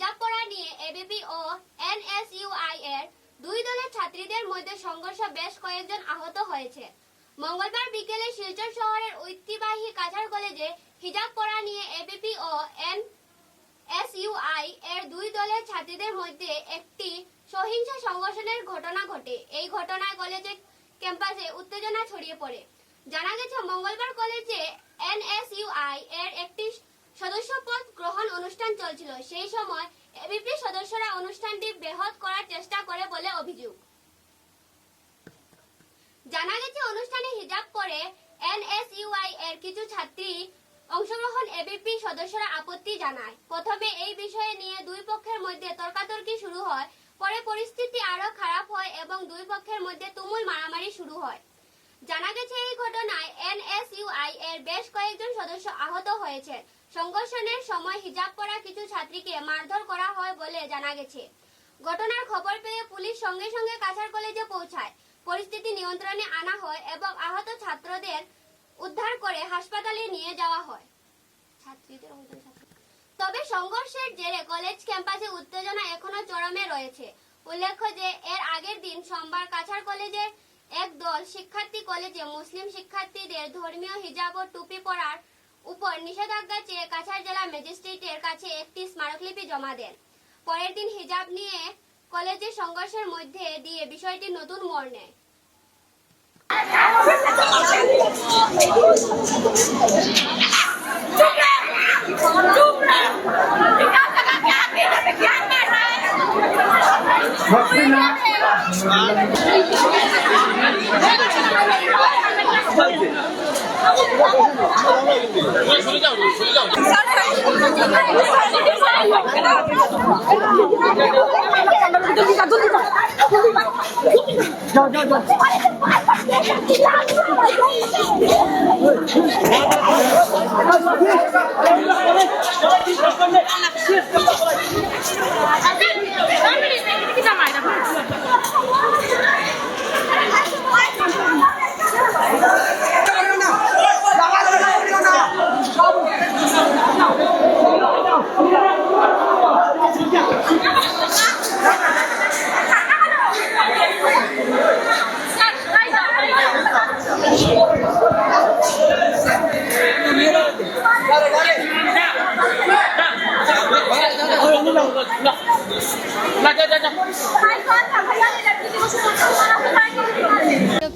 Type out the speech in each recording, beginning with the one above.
হিজাব পরা নিয়ে এবিপি ও এনএসইউআই এর দুই দলের ছাত্রীদের মধ্যে সংঘর্ষ বেশ কয়েকজন আহত হয়েছে। মঙ্গলবার বিকেলে শিলচর শহরের ঐতিহ্যবাহী কাছাড় কলেজে হিজাব পরা নিয়ে এবিপি ও এনএসইউআই এর দুই দলের ছাত্রীদের মধ্যে একটি সহিংস সংঘর্ষের ঘটনা ঘটে। এই ঘটনায় কলেজের ক্যাম্পাসে উত্তেজনা ছড়িয়ে পড়ে। জানা গেছে মঙ্গলবার কলেজে এনএসইউআই এর একটি সদস্যপদ গ্রহণ অনুষ্ঠান চলছিল। সেই সময় এবিপি সদস্যরা অনুষ্ঠানটি ব্যাহত করার চেষ্টা করে বলে অভিযোগ। জানা গেছে অনুষ্ঠানে হিজাব পরে এনএসইউআই এর কিছু ছাত্রী অংশগ্রহণ এবিপি সদস্যরা আপত্তি জানায়। প্রথমে এই বিষয়ে নিয়ে দুই পক্ষের মধ্যে তর্কাতর্কি শুরু হয়। পরে পরিস্থিতি আরো খারাপ হয় এবং দুই পক্ষের মধ্যে তুমুল মারামারি শুরু হয়। জানা গেছে এই ঘটনায় এনএসইউআই এর বেশ কয়েকজন সদস্য আহত হয়েছে। সংঘর্ষের সময় হিজাব পরা কিছু ছাত্রীকে মারধর করা হয় বলে জানা গেছে। ঘটনার খবর পেয়ে পুলিশ সঙ্গে সঙ্গে কাছাড় কলেজে পৌঁছায়। পরিস্থিতি নিয়ন্ত্রণে আনা হয় এবং আহত ছাত্রদের উদ্ধার করে হাসপাতালে নিয়ে যাওয়া হয়। তবে সংঘর্ষের জেরে কলেজ ক্যাম্পাসে উত্তেজনা এখনো চরমে রয়েছে। উল্লেখ্য যে এর আগের দিন সোমবার কাছাড় কলেজের এক দল শিক্ষার্থী কলেজে মুসলিম শিক্ষার্থীদের ধর্মীয় হিজাব ও টুপি পরার উপর নিষেধাজ্ঞা চেয়ে কাছাড় জেলা ম্যাজিস্ট্রেটের কাছে একটি স্মারকলিপি জমা দেন। পরের দিন হিজাব নিয়ে কলেজের সংঘর্ষের মধ্যে দিয়ে বিষয়টি নতুন মোড় নেয়।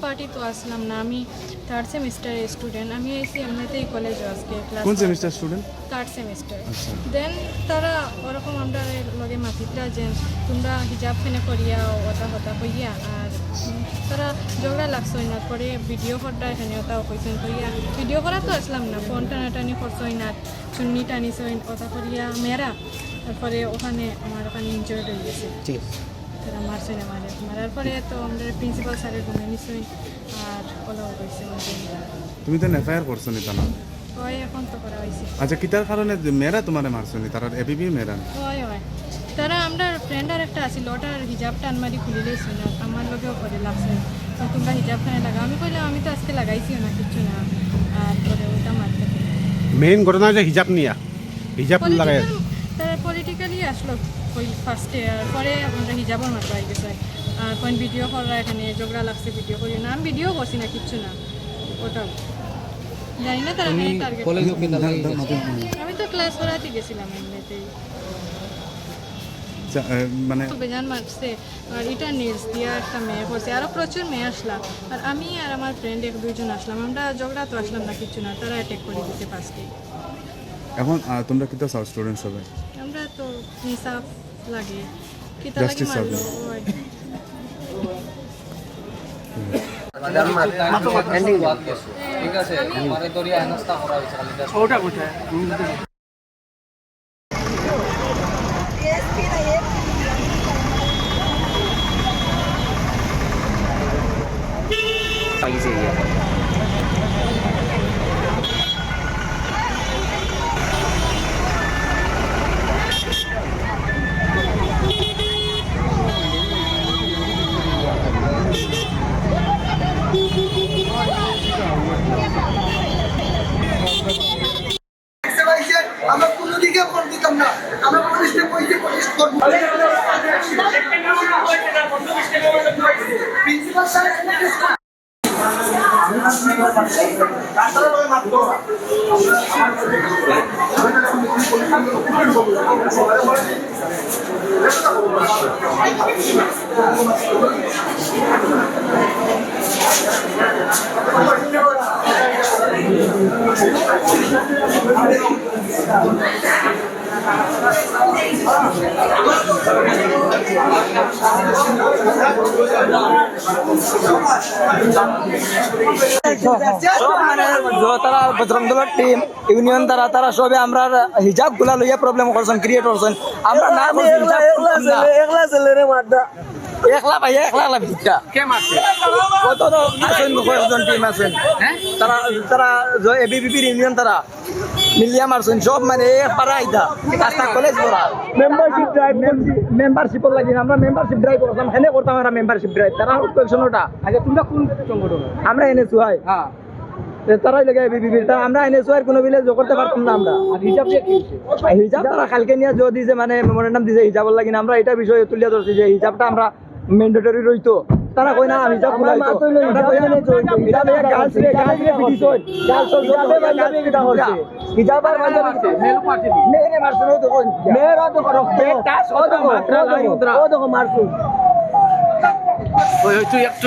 পার্টি তো আসলাম না, আমি থার্ড সেমিস্টারের স্টুডেন্ট। আমি এসি এমনিতেই কলেজে আজকে ক্লাস। কোন semester student? Third semester. Then তারা ওরকম আমরা লগে মাতিতরা যে তোমরা হিজাব ফেনে করিয়া ওটা হতা কইয়া আর তারা ঝগড়া লাগছো না করে ভিডিও করটা এখানে ওটাও কইছেন কইয়া ভিডিও করা তো আসলাম না, ফোন টানাটানি করছই না, চুন্নি টানিছই ওটা করিয়া মেরা। তারপরে ওখানে আমার ওখানে ইনজয়েড হয়ে গেছে। ঠিক আছে, তারা মারছে না, মারার পরে তো আমাদের প্রিন্সিপাল স্যারের রুমে নিশ্চয়ই আর ওলাও হয়েছে। তুমি তো এফআইআর করছো নি তানা? হয় এখন তো করা হয়েছে। আচ্ছা, কিতার কারণে মেয়েরা তোমার মারছো নি? তারা এবিপি মেয়েরা? হয় হয়, তারা আমরা ফ্রেন্ড আর একটা আছিল, ওটার হিজাবটা আনমারি খুলে লেছি না, আমার লগেও করে লাগছে তোমরা হিজাব খানে লাগাও। আমি কইলাম আমি তো আজকে লাগাইছিও না, কিচ্ছু না। আর পরে ওটা মারতে মেইন ঘটনা যে হিজাব নিয়া হিজাব লাগাই তারা পলিটিক্যালি আসলো ফার্স্টে, আর পরে আমরা হিজাবও মাত্র আই গেছে। আর কোন ভিডিও করা এখানে ঝগড়া লাগছে, ভিডিও করি না, আমি ভিডিও করছি না, কিচ্ছু না। ওটাও জানি না তারা টার্গেট। আমি তো ক্লাস করাতে গেছিলাম এমনিতেই, মানে বেজান মারছে। আর এটা নিউজ দিয়া একটা মেয়ে করছে, আরও প্রচুর মেয়ে আসলাম। আর আমি আর আমার ফ্রেন্ড এক দুইজন আসলাম, আমরা ঝগড়া তো আসলাম না, কিচ্ছু না, তারা অ্যাটেক করে দিতে ফার্স্টে। এখন তোমরা কিতা চাও স্টুডেন্ট সবাই? আমরা তো ইনসাফ লাগে, কিতা লাগে মারলো। ঠিক আছে, আমারে দরিয়া হেনস্থা করা হয়েছে খালি ওটা কোথায় তারা বজরং দলের টিম ইউনিয়ন তারা সবে আমরা হিজাব গুলা লইয়া প্রবলেম করছেন ক্রিয়েট করছেন আমরা না করছি হিজাব করতাম না। একলা ভাই একলা ভিতটা কে মারছে কত তো আছেন কয়েকজন টিম আছেন তারা তারা এবিপির ইউনিয়ন তারা মিলিয়া মারছেন সব মানে পারা আইতা রাস্তা কলেজ পড়া মেম্বারশিপের লাগি আমরা মেম্বারশিপ ড্রাইভ করতাম হেনে করতাম আমরা মেম্বারশিপ ড্রাইভ তারা কোয়েকশনটা আচ্ছা তোমরা কোন সংগঠন আমরা এনেছু হয় হ্যাঁ তারাই লাগে এবিপিটা আমরা এনেছু আর কোনো বিলে করতে পারতাম না আমরা আর হিসাব দিয়ে কি হয়েছে? হিজাব তারা কালকে নিয়ে জো দিয়েছে মানে মেমোরেন্ডাম দিয়েছে হিজাবের লাগি আমরা এটা বিষয়ে তুলিয়া ধরছি যে হিজাবটা আমরা ম্যান্ডেটরি রইতো তারা কই না হিজাব খুলাইতো হিজাব গার্লস রে পিটিছ গার্লস হিজাব আর কারা মারছে? মেলু মারছে নি? মেরে মারছ না তো কোন মেরা তো করো বেটা সদা মাত্রা লাই উদ্রা ও দেখো মারছ ওই হচ্ছে একটু